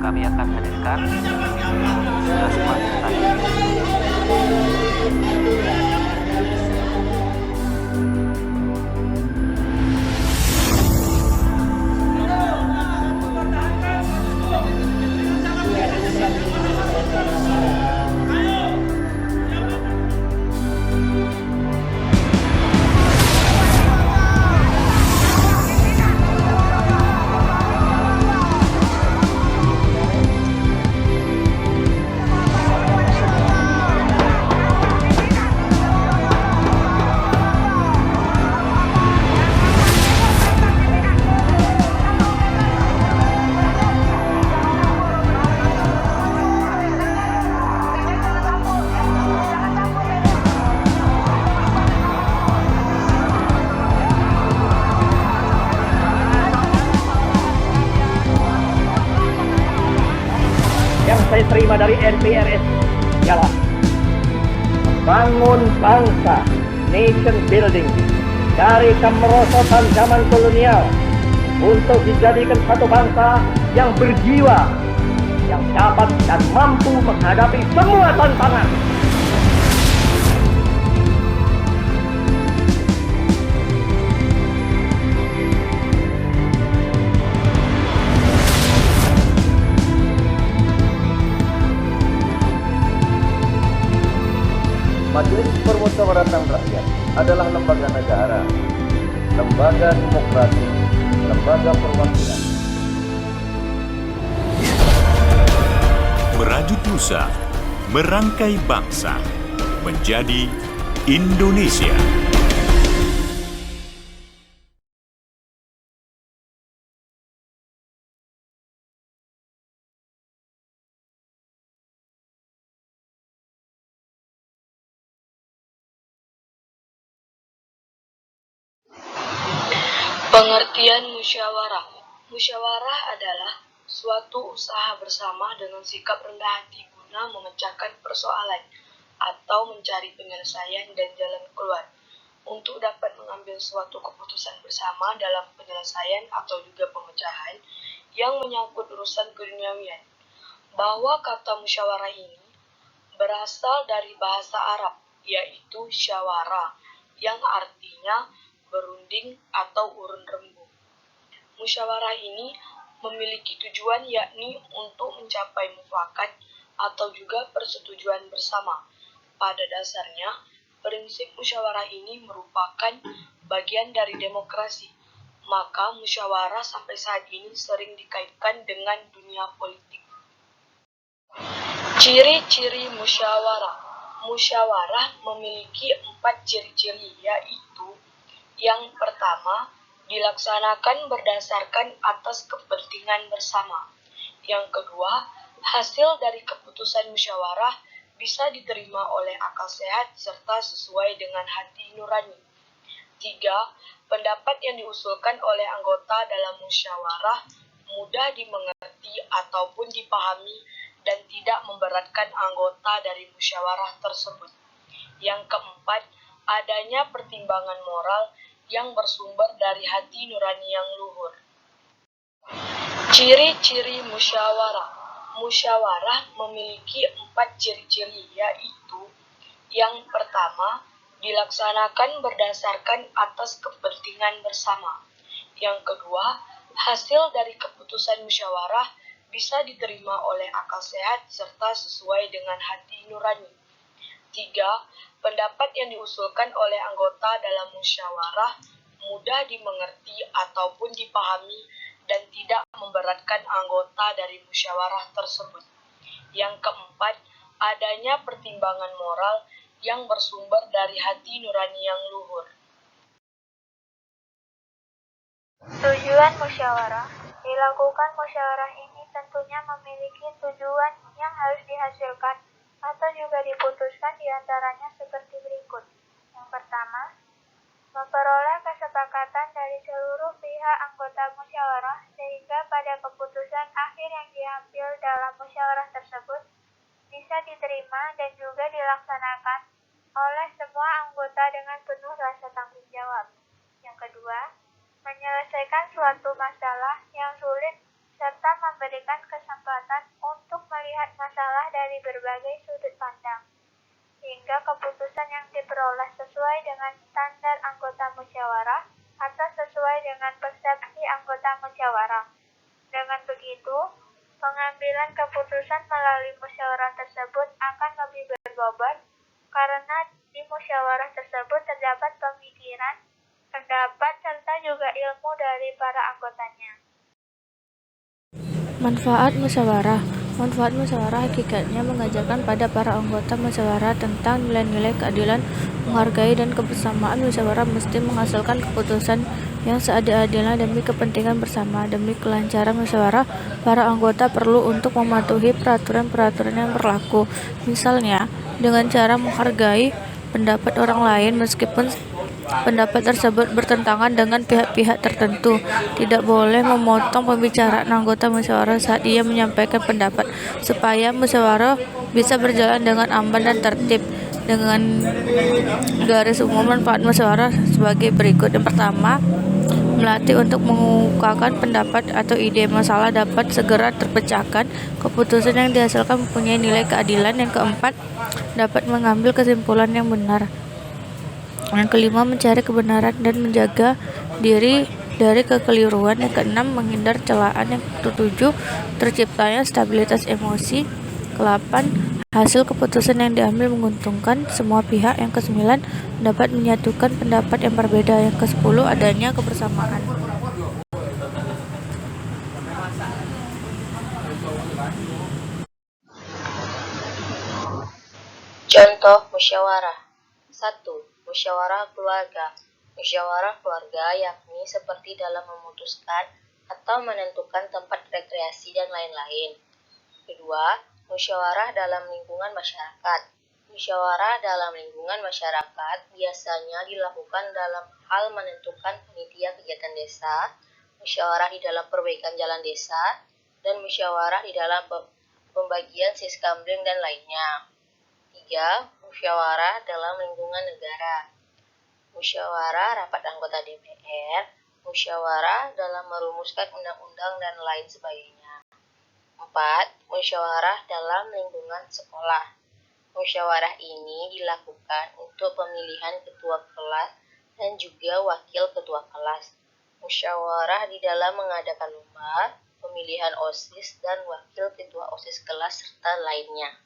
kami akan hadirkan selanjutnya. Yang saya terima dari NPRS ialah membangun bangsa, nation building, dari kemerosotan zaman kolonial untuk dijadikan satu bangsa yang berjiwa, yang dapat dan mampu menghadapi semua tantangan. Majelis Permusyawaratan Rakyat adalah lembaga negara, lembaga demokrasi, lembaga perwakilan. Merajut Nusa, merangkai bangsa, menjadi Indonesia. Pengertian musyawarah. Musyawarah adalah suatu usaha bersama dengan sikap rendah hati guna memecahkan persoalan atau mencari penyelesaian dan jalan keluar untuk dapat mengambil suatu keputusan bersama dalam penyelesaian atau juga pemecahan yang menyangkut urusan keduniawian. Bahwa kata musyawarah ini berasal dari bahasa Arab, yaitu syawara, yang artinya berunding atau urun rembuk. Musyawarah ini memiliki tujuan yakni untuk mencapai mufakat atau juga persetujuan bersama. Pada dasarnya, prinsip musyawarah ini merupakan bagian dari demokrasi. Maka musyawarah sampai saat ini sering dikaitkan dengan dunia politik. Ciri-ciri musyawarah. Musyawarah memiliki 4 ciri-ciri, yaitu yang pertama, dilaksanakan berdasarkan atas kepentingan bersama. Yang kedua, hasil dari keputusan musyawarah bisa diterima oleh akal sehat serta sesuai dengan hati nurani. 3. Pendapat yang diusulkan oleh anggota dalam musyawarah mudah dimengerti ataupun dipahami dan tidak memberatkan anggota dari musyawarah tersebut. Yang keempat, adanya pertimbangan moral yang bersumber dari hati nurani yang luhur. Ciri-ciri musyawarah. Musyawarah memiliki 4 ciri-ciri, yaitu yang pertama, dilaksanakan berdasarkan atas kepentingan bersama. Yang kedua, hasil dari keputusan musyawarah bisa diterima oleh akal sehat serta sesuai dengan hati nurani. 3. Pendapat yang diusulkan oleh anggota dalam musyawarah mudah dimengerti ataupun dipahami dan tidak memberatkan anggota dari musyawarah tersebut. Yang keempat, adanya pertimbangan moral yang bersumber dari hati nurani yang luhur. Tujuan musyawarah. Dilakukan musyawarah ini tentunya memiliki tujuan yang harus dihasilkan atau juga diputuskan diantaranya seperti berikut. Yang pertama, memperoleh kesepakatan dari seluruh pihak anggota musyawarah sehingga pada keputusan akhir yang diambil dalam musyawarah tersebut bisa diterima dan juga dilaksanakan oleh semua anggota dengan penuh rasa tanggung jawab. Yang kedua, menyelesaikan suatu masalah yang sulit serta memberikan kesempatan untuk melihat masalah dari berbagai sudut pandang, hingga keputusan yang diperoleh sesuai dengan standar anggota musyawarah atau sesuai dengan persepsi anggota musyawarah. Dengan begitu, pengambilan keputusan melalui musyawarah tersebut akan lebih berbobot karena di musyawarah tersebut terdapat pemikiran, pendapat, serta juga ilmu dari para anggotanya. Manfaat musyawarah. Manfaat musyawarah hakikatnya mengajarkan pada para anggota musyawarah tentang nilai-nilai keadilan, menghargai, dan kebersamaan. Musyawarah mesti menghasilkan keputusan yang seadil-adilnya demi kepentingan bersama. Demi kelancaran musyawarah, para anggota perlu untuk mematuhi peraturan-peraturan yang berlaku. Misalnya, dengan cara menghargai pendapat orang lain meskipun pendapat tersebut bertentangan dengan pihak-pihak tertentu. Tidak boleh memotong pembicaraan anggota musyawarah saat ia menyampaikan pendapat, supaya musyawarah bisa berjalan dengan aman dan tertib. Dengan garis umum manfaat musyawarah sebagai berikut. Yang pertama, melatih untuk mengungkapkan pendapat atau ide. Masalah dapat segera terpecahkan. Keputusan yang dihasilkan mempunyai nilai keadilan. Yang keempat, dapat mengambil kesimpulan yang benar. Yang kelima, mencari kebenaran dan menjaga diri dari kekeliruan. Yang keenam, menghindar celaan. Yang ketujuh, terciptanya stabilitas emosi. Kelapan, hasil keputusan yang diambil menguntungkan semua pihak. Yang kesembilan, dapat menyatukan pendapat yang berbeda. Yang kesepuluh, adanya kebersamaan. Contoh musyawarah. 1. Musyawarah keluarga. Musyawarah keluarga yakni seperti dalam memutuskan atau menentukan tempat rekreasi dan lain-lain. Kedua, musyawarah dalam lingkungan masyarakat. Musyawarah dalam lingkungan masyarakat biasanya dilakukan dalam hal menentukan panitia kegiatan desa, musyawarah di dalam perbaikan jalan desa, dan musyawarah di dalam pembagian siskamling dan lainnya. 3. Musyawarah dalam lingkungan negara. Musyawarah rapat anggota DPR, musyawarah dalam merumuskan undang-undang dan lain sebagainya. 4. Musyawarah dalam lingkungan sekolah. Musyawarah ini dilakukan untuk pemilihan ketua kelas dan juga wakil ketua kelas. Musyawarah di dalam mengadakan lomba, pemilihan OSIS dan wakil ketua OSIS kelas serta lainnya.